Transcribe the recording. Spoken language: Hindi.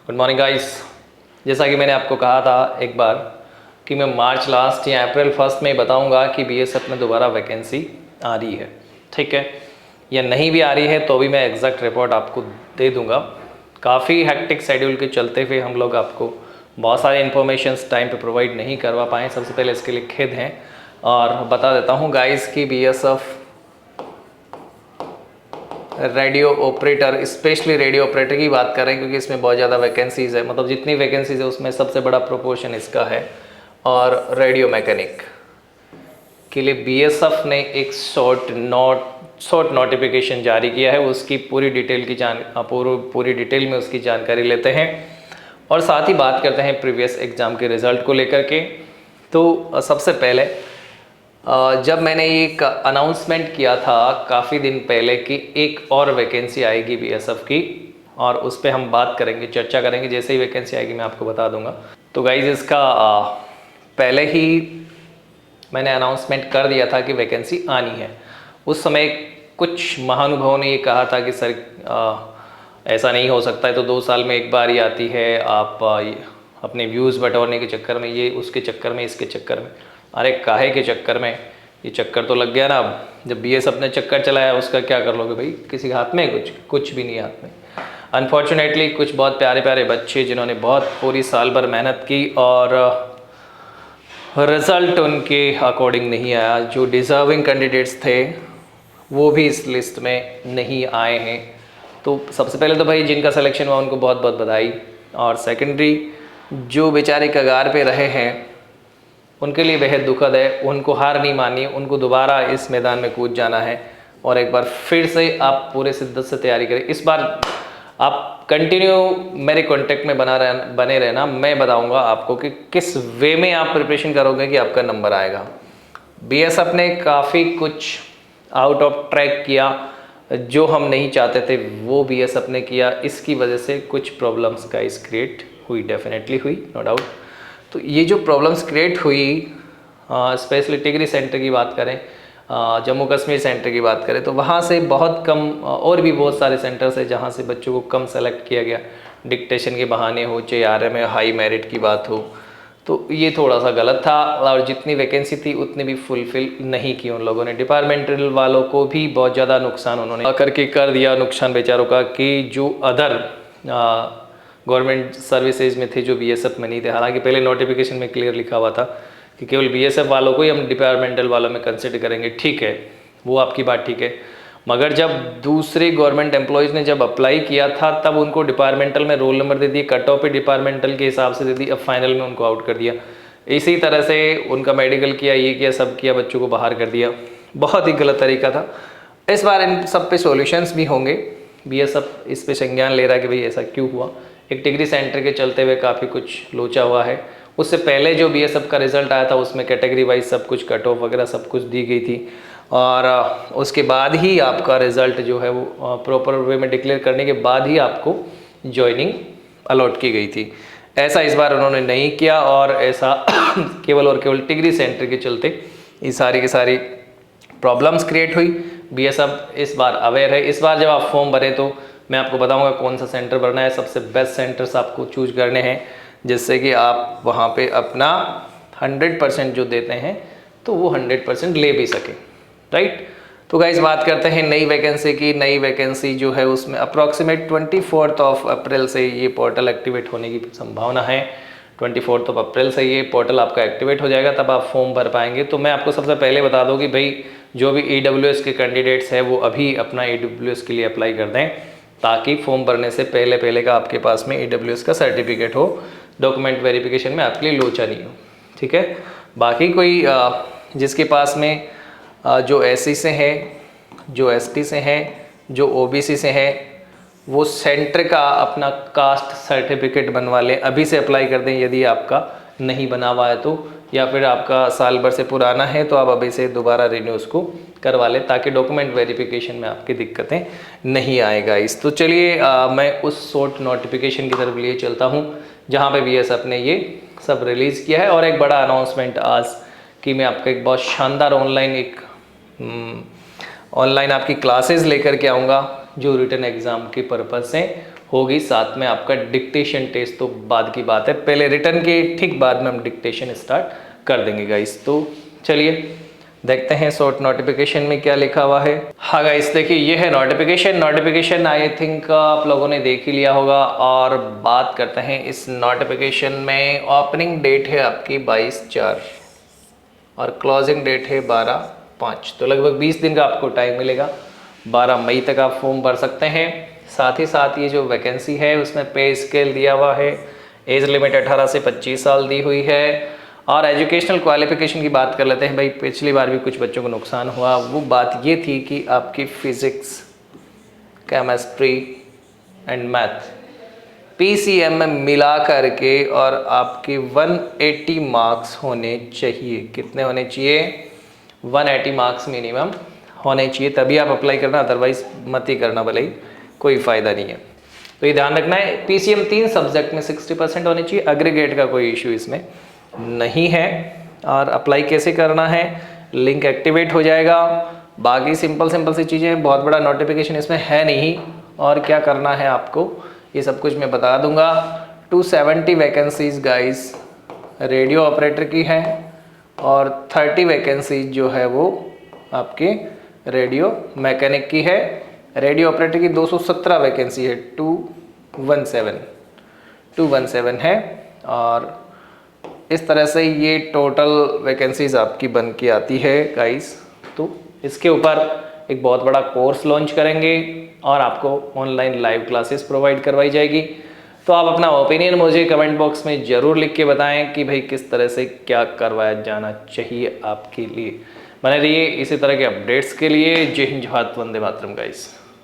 Good morning guys. जैसा कि मैंने आपको कहा था एक बार कि मैं मार्च लास्ट या अप्रैल फर्स्ट में बताऊंगा कि बीएसएफ में दोबारा वैकेंसी आ रही है, ठीक है, या नहीं भी आ रही है तो भी मैं एग्जैक्ट रिपोर्ट आपको दे दूंगा। काफ़ी हेक्टिक शेड्यूल के चलते हुए हम लोग आपको बहुत सारे इन्फॉर्मेशंस टाइम पे प्रोवाइड नहीं करवा पाए। सबसे पहले इसके लिए खेद हैं और बता देता हूँ गाइस कि BSF radio operator, specially radio operator की बात करें क्योंकि इसमें बहुत ज़्यादा वैकेंसीज़ है, मतलब जितनी वैकेंसीज है उसमें सबसे बड़ा प्रोपोर्शन इसका है। और रेडियो मैकेनिक के लिए बीएसएफ ने एक शॉर्ट नोटिफिकेशन जारी किया है। उसकी पूरी डिटेल की पूरी डिटेल में उसकी जानकारी लेते हैं और साथ ही बात करते हैं प्रीवियस एग्ज़ाम के रिज़ल्ट को लेकर के। तो सबसे पहले जब मैंने एक अनाउंसमेंट किया था काफ़ी दिन पहले कि एक और वैकेंसी आएगी बीएसएफ की, और उस पर हम बात करेंगे, चर्चा करेंगे। जैसे ही वैकेंसी आएगी मैं आपको बता दूंगा। तो गाइज इसका पहले ही मैंने अनाउंसमेंट कर दिया था कि वैकेंसी आनी है। उस समय कुछ महानुभावों ने ये कहा था कि सर ऐसा नहीं हो सकता है, तो 2 साल में एक बार ही आती है, आप अपने व्यूज़ बटोरने के चक्कर में, ये उसके चक्कर में, इसके चक्कर में। अरे काहे के चक्कर में, ये चक्कर तो लग गया ना। अब जब बीएसएफ ने चक्कर चलाया उसका क्या कर लोगे भाई, किसी के हाथ में कुछ भी नहीं हाथ में। अनफॉर्चुनेटली कुछ बहुत प्यारे प्यारे बच्चे जिन्होंने बहुत पूरी साल भर मेहनत की और रिज़ल्ट उनके अकॉर्डिंग नहीं आया, जो डिज़र्विंग कैंडिडेट्स थे वो भी इस लिस्ट में नहीं आए हैं। तो सबसे पहले तो भाई जिनका सिलेक्शन हुआ उनको बहुत बहुत बधाई, और सेकेंडरी जो बेचारे कगार पे रहे हैं उनके लिए बेहद दुखद है। उनको हार नहीं मानी, उनको दोबारा इस मैदान में कूद जाना है और एक बार फिर से आप पूरे शिद्दत से तैयारी करें। इस बार आप कंटिन्यू मेरे कांटेक्ट में बने रहना। मैं बताऊंगा आपको कि किस वे में आप प्रिपरेशन करोगे कि आपका नंबर आएगा। बीएसएफ ने काफ़ी कुछ आउट ऑफ ट्रैक किया, जो हम नहीं चाहते थे वो बीएसएफ ने किया। इसकी वजह से कुछ प्रॉब्लम्स गाइस क्रिएट हुई, डेफिनेटली हुई, नो डाउट। तो ये जो प्रॉब्लम्स क्रिएट हुई, स्पेशली टिगरी सेंटर की बात करें, जम्मू कश्मीर सेंटर की बात करें, तो वहाँ से बहुत कम, और भी बहुत सारे सेंटर्स है जहाँ से बच्चों को कम सेलेक्ट किया गया, डिक्टेशन के बहाने हो, चाहे आरएम में हाई मेरिट की बात हो। तो ये थोड़ा सा गलत था और जितनी वैकेंसी थी उतनी भी फुलफिल नहीं की उन लोगों ने। डिपार्टमेंटल वालों को भी बहुत ज़्यादा नुकसान उन्होंने करके कर दिया, नुकसान बेचारों का, कि जो अदर गवर्नमेंट सर्विसेज में थे जो बीएसएफ में नहीं थे। हालांकि पहले नोटिफिकेशन में क्लियर लिखा हुआ था कि केवल बीएसएफ वालों को ही हम डिपार्टमेंटल वालों में कंसिडर करेंगे, ठीक है, वो आपकी बात ठीक है। मगर जब दूसरे गवर्नमेंट एम्प्लॉयज़ ने जब अप्लाई किया था तब उनको डिपार्टमेंटल में रोल नंबर दे दिए, कट ऑफ डिपार्टमेंटल के हिसाब से दे दी, अब फाइनल में उनको आउट कर दिया। इसी तरह से उनका मेडिकल किया, ये किया, सब किया, बच्चों को बाहर कर दिया। बहुत ही गलत तरीका था। इस बार इन सब पे सॉल्यूशंस भी होंगे। बीएसएफ इस पे संज्ञान ले रहा है कि भाई ऐसा क्यों हुआ। एक डिग्री सेंटर के चलते हुए काफ़ी कुछ लोचा हुआ है। उससे पहले जो बीएसएफ का रिजल्ट आया था उसमें कैटेगरी वाइज सब कुछ कट ऑफ वगैरह सब कुछ दी गई थी, और उसके बाद ही आपका रिज़ल्ट जो है वो प्रॉपर वे में डिक्लेयर करने के बाद ही आपको जॉइनिंग अलॉट की गई थी। ऐसा इस बार उन्होंने नहीं किया और ऐसा केवल और केवल डिग्री सेंटर के चलते ये सारी की सारी प्रॉब्लम्स क्रिएट हुई। बीएसएफ इस बार अवेयर है। इस बार जब आप फॉर्म भरें तो मैं आपको बताऊंगा कौन सा सेंटर भरना है। सबसे बेस्ट सेंटर्स आपको चूज करने हैं जिससे कि आप वहाँ पे अपना 100% जो देते हैं तो वो 100% ले भी सकें, राइट। तो गाइस बात करते हैं नई वैकेंसी की। नई वैकेंसी जो है उसमें अप्रॉक्सीमेट 24 अप्रैल से ये पोर्टल एक्टिवेट होने की संभावना है। 24 अप्रैल से ये पोर्टल आपका एक्टिवेट हो जाएगा, तब आप फॉर्म भर पाएंगे। तो मैं आपको सबसे पहले बता दूं कि भाई जो भी EWS के कैंडिडेट्स हैं वो अभी अपना EWS के लिए अप्लाई कर दें, ताकि फॉर्म भरने से पहले का आपके पास में EWS का सर्टिफिकेट हो, डॉक्यूमेंट वेरिफिकेशन में आपके लिए लोचा नहीं हो, ठीक है। बाकी कोई जिसके पास में जो SC से हैं, जो ST से हैं, जो OBC से हैं, वो सेंटर का अपना कास्ट सर्टिफिकेट बनवा लें, अभी से अप्लाई कर दें। यदि आपका नहीं बना हुआ है तो, या फिर आपका साल भर से पुराना है तो आप अभी से दोबारा रिन्यू उसको करवा लें, ताकि डॉक्यूमेंट वेरिफिकेशन में आपकी दिक्कतें नहीं आएगा। तो चलिए मैं उस शॉर्ट नोटिफिकेशन की तरफ लिए चलता हूँ जहाँ पे बीएसएफ ने ये सब रिलीज़ किया है। और एक बड़ा अनाउंसमेंट आज कि मैं आपका एक बहुत शानदार ऑनलाइन आपकी क्लासेस लेकर के आऊँगा जो रिटन एग्ज़ाम के पर्पज़ से होगी, साथ में आपका डिक्टेशन टेस्ट तो बाद की बात है, पहले रिटर्न के ठीक बाद में हम डिक्टेशन स्टार्ट कर देंगे गाइस। तो चलिए देखते हैं शॉर्ट नोटिफिकेशन में क्या लिखा हुआ है। हाँ गाइस देखिए ये है नोटिफिकेशन आई थिंक आप लोगों ने देख ही लिया होगा। और बात करते हैं इस नोटिफिकेशन में, ओपनिंग डेट है आपकी 22/4 और क्लोजिंग डेट है 12/5, तो लगभग 20 दिन का आपको टाइम मिलेगा। 12 मई तक आप फॉर्म भर सकते हैं। साथ ही साथ ये जो वैकेंसी है उसमें पे स्केल दिया हुआ है, एज लिमिट 18 से 25 साल दी हुई है। और एजुकेशनल क्वालिफिकेशन की बात कर लेते हैं भाई, पिछली बार भी कुछ बच्चों को नुकसान हुआ, वो बात ये थी कि आपकी physics, chemistry and math PCM में मिला करके और आपके 180 मार्क्स होने चाहिए। कितने होने चाहिए? 180 मार्क्स मिनिमम होने चाहिए, तभी आप अप्लाई करना, अदरवाइज मत ही करना, भले ही कोई फ़ायदा नहीं है। तो ये ध्यान रखना है। PCM 3 सब्जेक्ट में 60% होने चाहिए, एग्रीगेट का कोई इशू इसमें नहीं है। और अप्लाई कैसे करना है, लिंक एक्टिवेट हो जाएगा। बाकी सिंपल सी चीज़ें, बहुत बड़ा नोटिफिकेशन इसमें है नहीं। और क्या करना है आपको ये सब कुछ मैं बता दूंगा। 270 वैकेंसीज गाइस रेडियो ऑपरेटर की है और 30 वैकेंसीज जो है वो आपके रेडियो मैकेनिक की है। रेडियो ऑपरेटर की 217 वैकेंसी है, 217 है। और इस तरह से ये टोटल वैकेंसीज आपकी बन के आती है गाइस। तो इसके ऊपर एक बहुत बड़ा कोर्स लॉन्च करेंगे और आपको ऑनलाइन लाइव क्लासेस प्रोवाइड करवाई जाएगी। तो आप अपना ओपिनियन मुझे कमेंट बॉक्स में ज़रूर लिख के बताएं कि भाई किस तरह से क्या करवाया जाना चाहिए आपके लिए। बने रहिए इसी तरह के अपडेट्स के लिए। जय हिंद, जय भारत, वंदे मातरम गाइस।